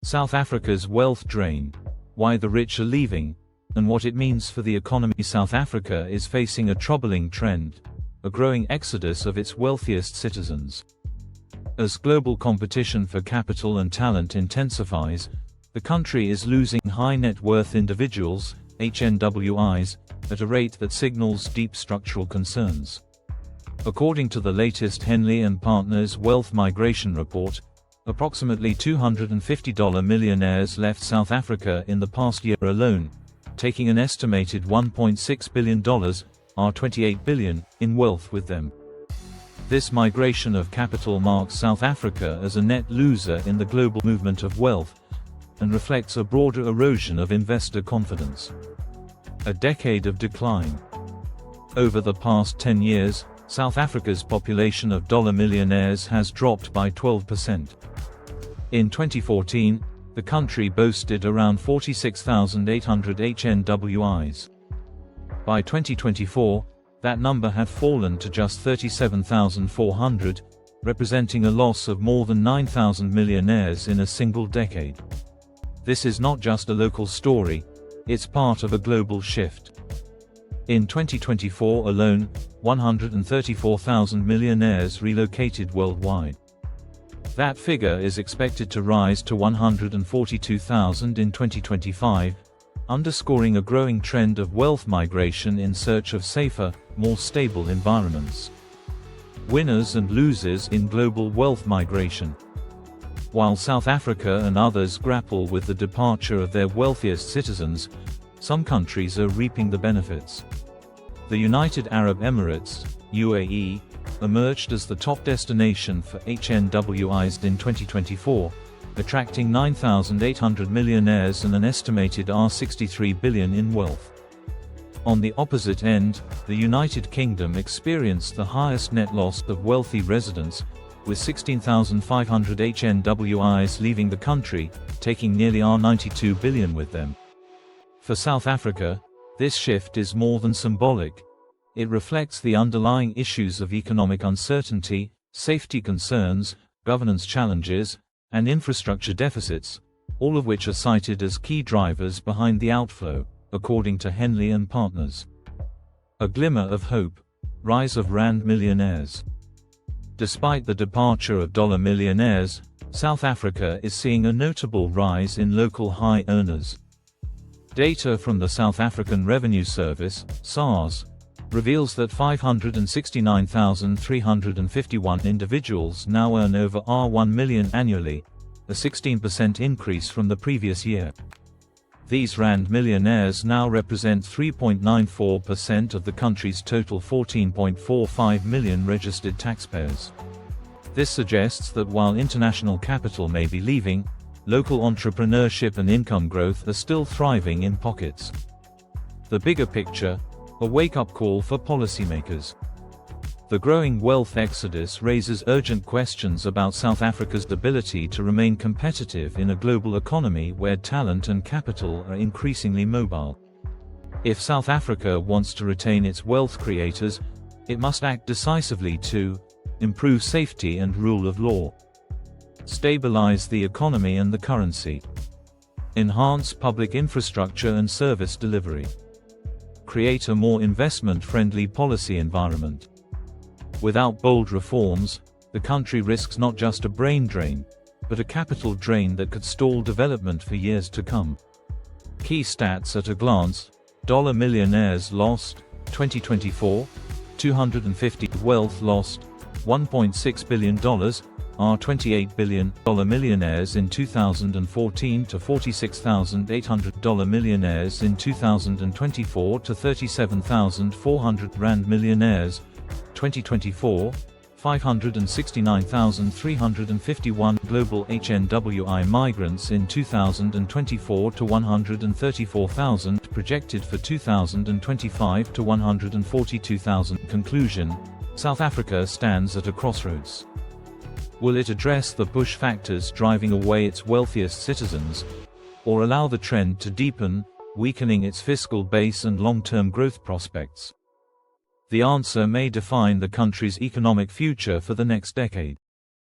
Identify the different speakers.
Speaker 1: South Africa's wealth drain, why the rich are leaving, and what it means for the economy. South Africa is facing a troubling trend, a growing exodus of its wealthiest citizens. As global competition for capital and talent intensifies, the country is losing high net worth individuals, HNWIs, at a rate that signals deep structural concerns. According to the latest Henley and Partners Wealth Migration Report, approximately $250 millionaires left South Africa in the past year alone, taking an estimated $1.6 billion, or $28 billion, in wealth with them. This migration of capital marks South Africa as a net loser in the global movement of wealth, and reflects a broader erosion of investor confidence. A decade of decline. Over the past 10 years, South Africa's population of millionaires has dropped by 12%. In 2014, the country boasted around 46,800 HNWIs. By 2024, that number had fallen to just 37,400, representing a loss of more than 9,000 millionaires in a single decade. This is not just a local story, it's part of a global shift. In 2024 alone, 134,000 millionaires relocated worldwide. That figure is expected to rise to 142,000 in 2025, underscoring a growing trend of wealth migration in search of safer, more stable environments. Winners and losers in global wealth migration. While South Africa and others grapple with the departure of their wealthiest citizens, some countries are reaping the benefits. The United Arab Emirates, UAE, emerged as the top destination for HNWIs in 2024, attracting 9,800 millionaires and an estimated $63 billion in wealth. On the opposite end, the United Kingdom experienced the highest net loss of wealthy residents, with 16,500 HNWIs leaving the country, taking nearly $92 billion with them. For South Africa, this shift is more than symbolic. It reflects the underlying issues of economic uncertainty, safety concerns, governance challenges, and infrastructure deficits, all of which are cited as key drivers behind the outflow, according to Henley and Partners. A glimmer of hope: rise of Rand millionaires. Despite the departure of millionaires, South Africa is seeing a notable rise in local high earners. Data from the South African Revenue Service, SARS, reveals that 569,351 individuals now earn over R1 million annually, a 16% increase from the previous year. These Rand millionaires now represent 3.94% of the country's total 14.45 million registered taxpayers. This suggests that while international capital may be leaving, local entrepreneurship and income growth are still thriving in pockets. The bigger picture: a wake-up call for policymakers. The growing wealth exodus raises urgent questions about South Africa's ability to remain competitive in a global economy where talent and capital are increasingly mobile. If South Africa wants to retain its wealth creators, it must act decisively to improve safety and rule of law, stabilize the economy and the currency, enhance public infrastructure and service delivery, create a more investment-friendly policy environment. Without bold reforms, the country risks not just a brain drain, but a capital drain that could stall development for years to come. Key stats at a glance: millionaires lost, 2024, 250 wealth lost, $1.6 billion, $28 billion millionaires in 2014 to 46,800 millionaires in 2024 to 37,400 Rand millionaires, 2024, 569,351 global HNWI migrants in 2024 to 134,000 projected for 2025 to 142,000. Conclusion: South Africa stands at a crossroads. Will it address the push factors driving away its wealthiest citizens, or allow the trend to deepen, weakening its fiscal base and long-term growth prospects? The answer may define the country's economic future for the next decade.